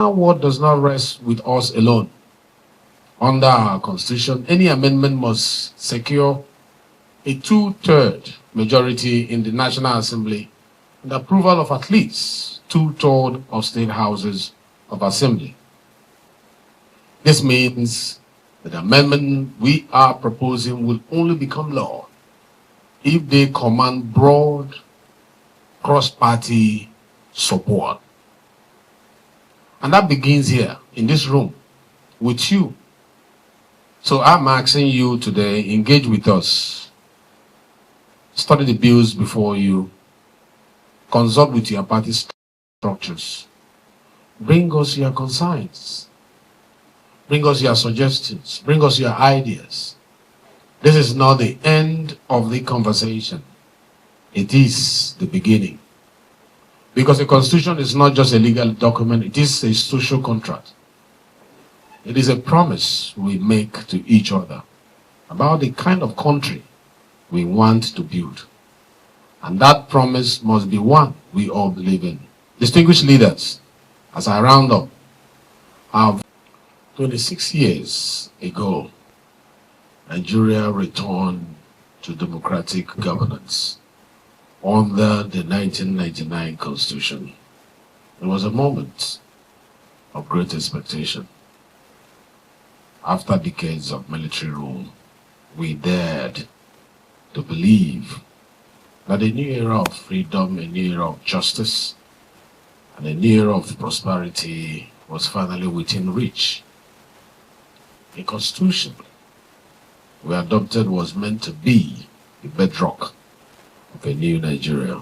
Our word does not rest with us alone. Under our constitution, any amendment must secure a two-third majority in the National Assembly and approval of at least two-thirds of state houses of assembly. This means that the amendment we are proposing will only become law if they command broad cross-party support. And that begins here, in this room, with you. So I'm asking you today, engage with us. Study the bills before you. Consult with your party structures. Bring us your concerns. Bring us your suggestions. Bring us your ideas. This is not the end of the conversation. It is the beginning. Because a constitution is not just a legal document, it is a social contract. It is a promise we make to each other about the kind of country we want to build. And that promise must be one we all believe in. Distinguished leaders, as I round up, 26 years ago, Nigeria returned to democratic governance under the 1999 Constitution. It was a moment of great expectation. After decades of military rule, we dared to believe that a new era of freedom, a new era of justice, and a new era of prosperity was finally within reach. The Constitution we adopted was meant to be the bedrock of a new Nigeria.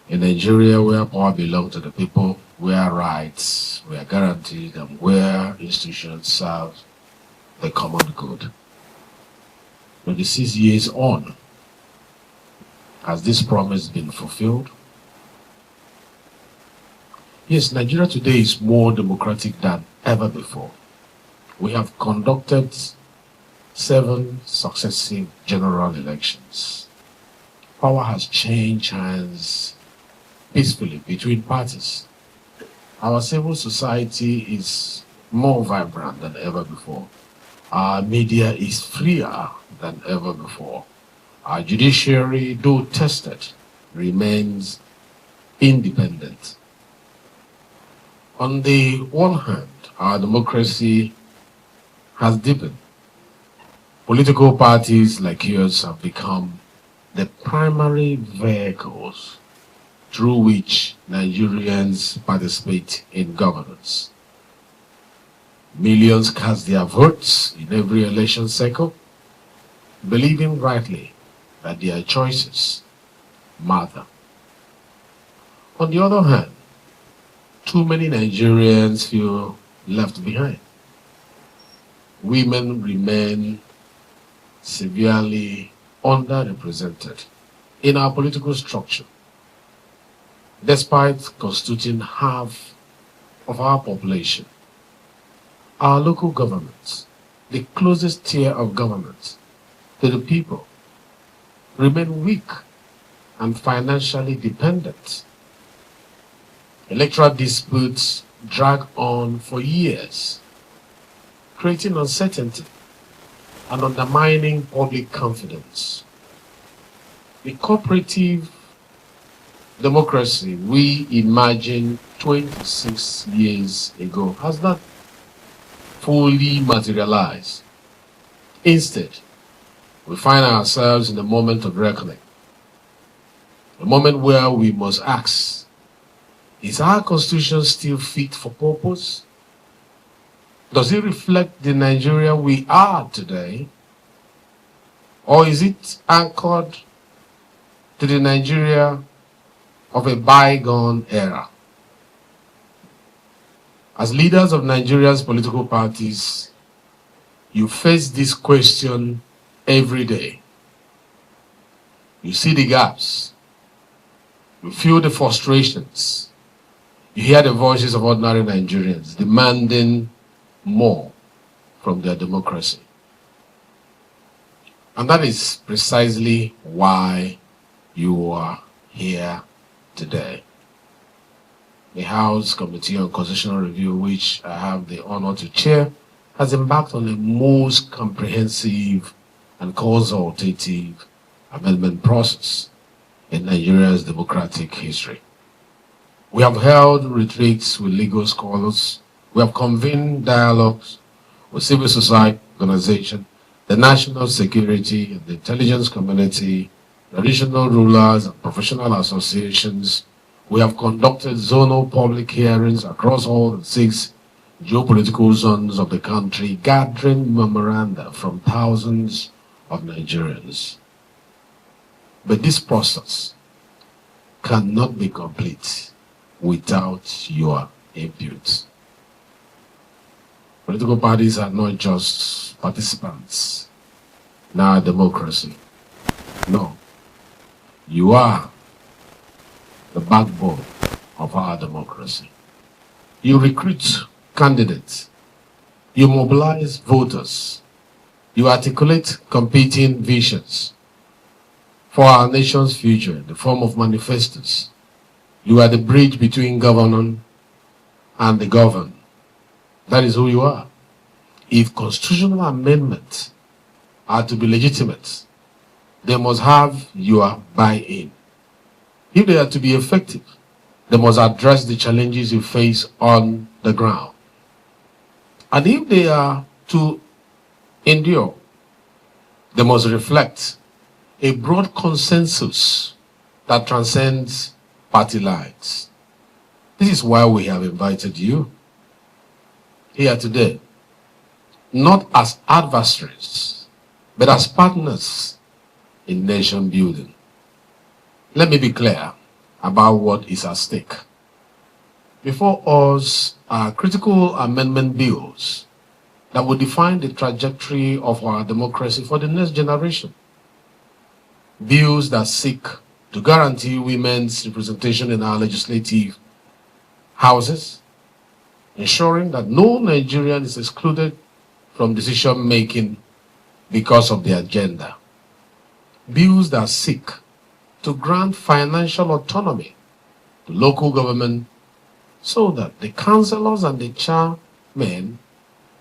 A Nigeria where power belongs to the people, where rights were guaranteed, and where institutions serve the common good. 26 years on, has this promise been fulfilled? Yes, Nigeria today is more democratic than ever before. We have conducted 7 successive general elections. Power has changed hands peacefully between parties. Our civil society is more vibrant than ever before. Our media is freer than ever before. Our judiciary, though tested, remains independent. On the one hand, our democracy has deepened. Political parties like yours have become the primary vehicles through which Nigerians participate in governance. Millions cast their votes in every election cycle, believing rightly that their choices matter. On the other hand, too many Nigerians feel left behind. Women remain severely underrepresented in our political structure, despite constituting half of our population. Our local governments, the closest tier of government to the people, remain weak and financially dependent. Electoral disputes drag on for years, creating uncertainty and undermining public confidence. The cooperative democracy we imagined 26 years ago has not fully materialized. Instead, we find ourselves in a moment of reckoning, a moment where we must ask, is our constitution still fit for purpose? Does it reflect the Nigeria we are today? Or is it anchored to the Nigeria of a bygone era? As leaders of Nigeria's political parties, you face this question every day. You see the gaps. You feel the frustrations. You hear the voices of ordinary Nigerians demanding more from their democracy. And that is precisely why you are here today. the House Committee on Constitutional Review, which I have the honor to chair, has embarked on the most comprehensive and consultative amendment process in Nigeria's democratic history. We have held retreats with legal scholars. We have convened dialogues with civil society organizations, the national security and the intelligence community, traditional rulers and professional associations. We have conducted zonal public hearings across all the 6 geopolitical zones of the country, gathering memoranda from thousands of Nigerians. But this process cannot be complete without your input. Political parties are not just participants in our democracy. No. You are the backbone of our democracy. You recruit candidates. You mobilize voters. You articulate competing visions for our nation's future in the form of manifestos. You are the bridge between governor and the governed. That is who you are. If constitutional amendments are to be legitimate, they must have your buy-in. If they are to be effective, they must address the challenges you face on the ground. And if they are to endure, they must reflect a broad consensus that transcends party lines. This is why we have invited you here today, not as adversaries, but as partners in nation building. Let me be clear about what is at stake. Before us are critical amendment bills that will define the trajectory of our democracy for the next generation. Bills that seek to guarantee women's representation in our legislative houses, ensuring that no Nigerian is excluded from decision-making because of their gender. Bills that seek to grant financial autonomy to local government so that the councillors and the chairmen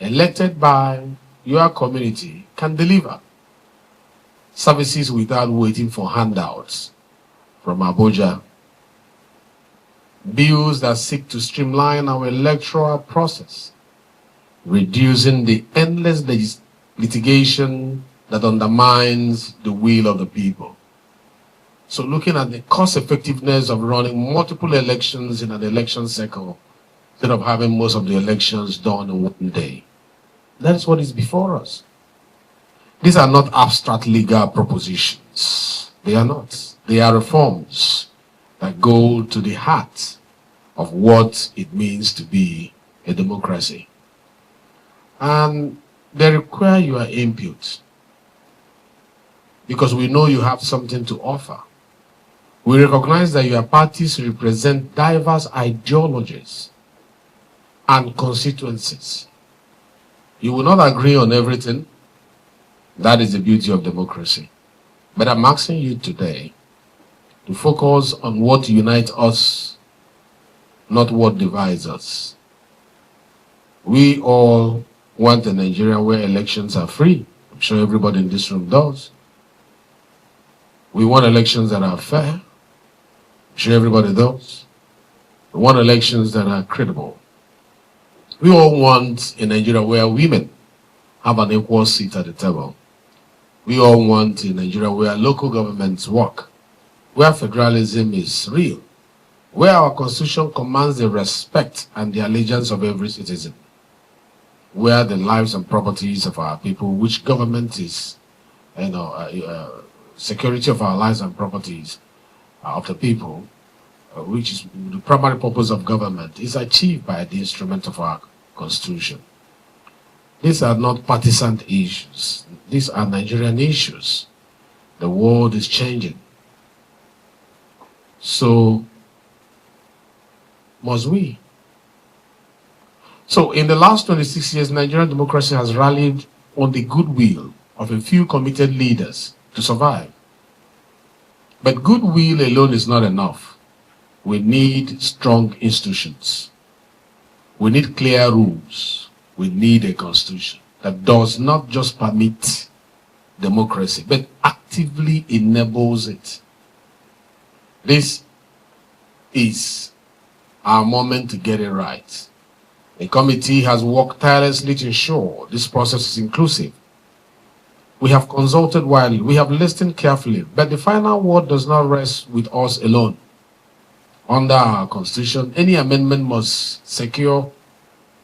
elected by your community can deliver services without waiting for handouts from Abuja. Bills that seek to streamline our electoral process, reducing the endless litigation that undermines the will of the people. So looking at the cost effectiveness of running multiple elections in an election cycle instead of having most of the elections done in one day. That's what is before us. These are not abstract legal propositions. They are not. They are reforms that go to the heart of what it means to be a democracy. And they require your input because we know you have something to offer. We recognize that your parties represent diverse ideologies and constituencies. You will not agree on everything. That is the beauty of democracy. But I'm asking you today to focus on what unites us, not what divides us. We all want a Nigeria where elections are free. I'm sure everybody in this room does. We want elections that are fair. I'm sure everybody does. We want elections that are credible. We all want a Nigeria where women have an equal seat at the table. We all want a Nigeria where local governments work, where federalism is real, where our constitution commands the respect and the allegiance of every citizen, where the lives and properties of our people, which government is, security of our lives and properties of the people, which is the primary purpose of government, is achieved by the instrument of our constitution. These are not partisan issues. These are Nigerian issues. The world is changing. So, must we? So, in the last 26 years, Nigerian democracy has rallied on the goodwill of a few committed leaders to survive. But goodwill alone is not enough. We need strong institutions. We need clear rules. We need a constitution that does not just permit democracy, but actively enables it. This is our moment to get it right. The committee has worked tirelessly to ensure this process is inclusive. We have consulted widely, we have listened carefully, but the final word does not rest with us alone. Under our constitution, any amendment must secure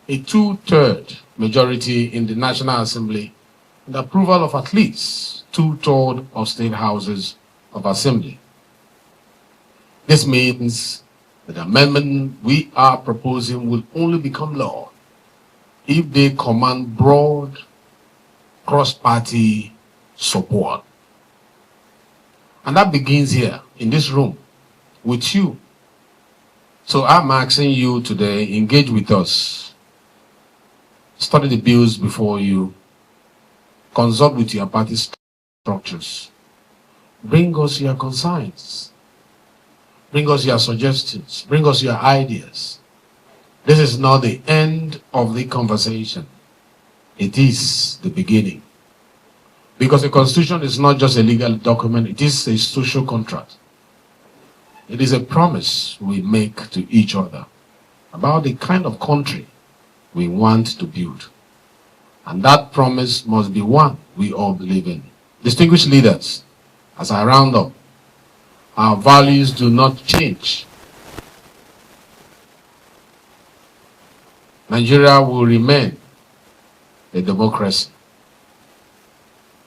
a 2/3 majority in the National Assembly and approval of at least 2/3 of state houses of assembly. This means that the amendment we are proposing will only become law if they command broad cross-party support. And that begins here, in this room, with you. So I'm asking you today, engage with us. Study the bills before you. Consult with your party structures. Bring us your concerns. Bring us your suggestions. Bring us your ideas. This is not the end of the conversation. It is the beginning. Because the Constitution is not just a legal document, it is a social contract. It is a promise we make to each other about the kind of country we want to build. And that promise must be one we all believe in. Distinguished leaders, as I round up, our values do not change. Nigeria will remain a democracy.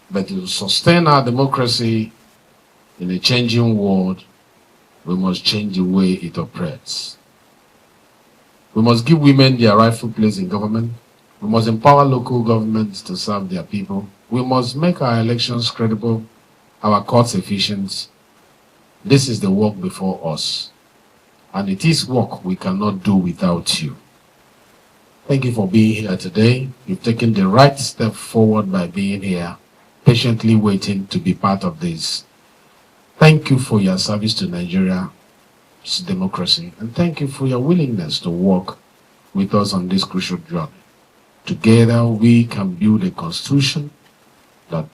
But to sustain our democracy in a changing world, we must change the way it operates. We must give women their rightful place in government. We must empower local governments to serve their people. We must make our elections credible, our courts efficient. This is the work before us. And it is work we cannot do without you. Thank you for being here today. You've taken the right step forward by being here, patiently waiting to be part of this. Thank you for your service to Nigeria's democracy, and thank you for your willingness to work with us on this crucial journey. Together, we can build a constitution that